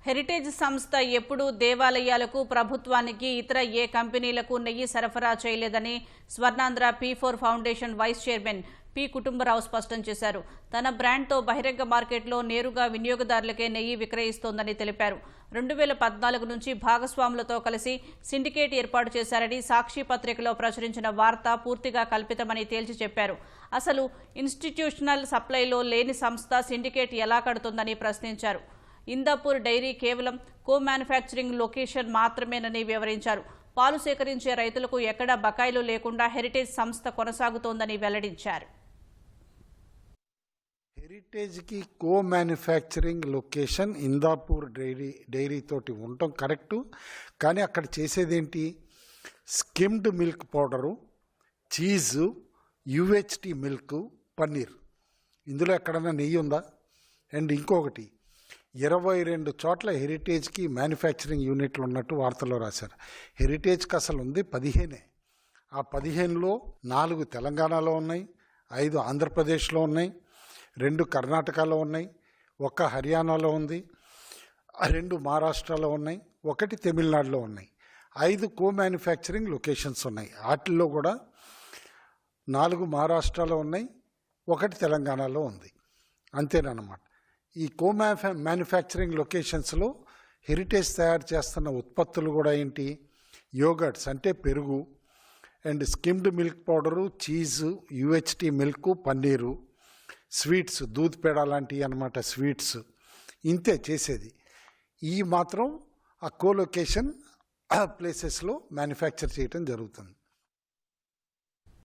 Heritage సంస్థ ఎప్పుడూ దేవాలయాలకు, ప్రభుత్వానికి, ఇతర ఏ కంపెనీలకు నెయ్యి సరఫరా చేయలేదని Swarnandhra P4 foundation vice chairman P. Kutumbarao స్పష్టం చేశారు. తన బ్రాండ్తో బహిరంగ మార్కెట్లో నేరుగా వినియోగదారులకే నెయ్యి విక్రయిస్తోందని తెలిపారు. 2014 నుంచి భాగస్వాములతో కలిసి సిండికేట్ ఏర్పాటు చేశారని, సాక్షి పత్రికలో ప్రచురించిన వార్త పూర్తిగా కల్పితమని తేల్చి చెప్పారు. అసలు ఇన్స్టిట్యూషనల్ సప్లైలో లేని సంస్థ సిండికేట్ ఎలా కడుతుందని ప్రశ్నించారు. ఇందాపూర్ డైరీ కేవలం కో మ్యానుఫ్యాక్చరింగ్ లొకేషన్ మాత్రమేనని వివరించారు. పాలు సేకరించే రైతులకు ఎక్కడా బకాయిలు లేకుండా హెరిటేజ్ సంస్థ కొనసాగుతోందని వెల్లడించారు. హెరిటేజ్కి co manufacturing location Indapur dairy తోటి ఉండటం కరెక్టు. కానీ అక్కడ చేసేదేంటి? Skimmed milk powder, cheese, UHT milk, paneer. ఇందులో ఎక్కడన్నా నెయ్యి ఉందా? అండ్ ఇంకొకటి, 22 చోట్ల హెరిటేజ్కి మ్యానుఫ్యాక్చరింగ్ యూనిట్లు ఉన్నట్టు వార్తల్లో రాశారు. హెరిటేజ్కి అసలు ఉంది 15. ఆ 15లో 4 తెలంగాణలో ఉన్నాయి, 5 ఆంధ్రప్రదేశ్లో ఉన్నాయి, 2 కర్ణాటకలో ఉన్నాయి, 1 హర్యానాలో ఉంది, 2 మహారాష్ట్రలో ఉన్నాయి, 1 తమిళనాడులో ఉన్నాయి. 5 కో మ్యానుఫ్యాక్చరింగ్ లొకేషన్స్ ఉన్నాయి. వాటిల్లో కూడా 4 మహారాష్ట్రలో ఉన్నాయి, 1 తెలంగాణలో ఉంది. అంతేనన్నమాట. ఈ కో మ్యానుఫ్యాక్చరింగ్ లొకేషన్స్లో హెరిటేజ్ తయారు చేస్తున్న ఉత్పత్తులు కూడా ఏంటి? యోగర్ట్స్ అంటే పెరుగు, and skimmed milk powder, cheese, UHT milk, paneer, sweets, doodh peda లాంటివి అన్నమాట. స్వీట్స్ ఇంతే చేసేది. ఈ మాత్రం ఆ కో లొకేషన్ ప్లేసెస్లో మ్యానుఫ్యాక్చర్ చేయటం జరుగుతుంది.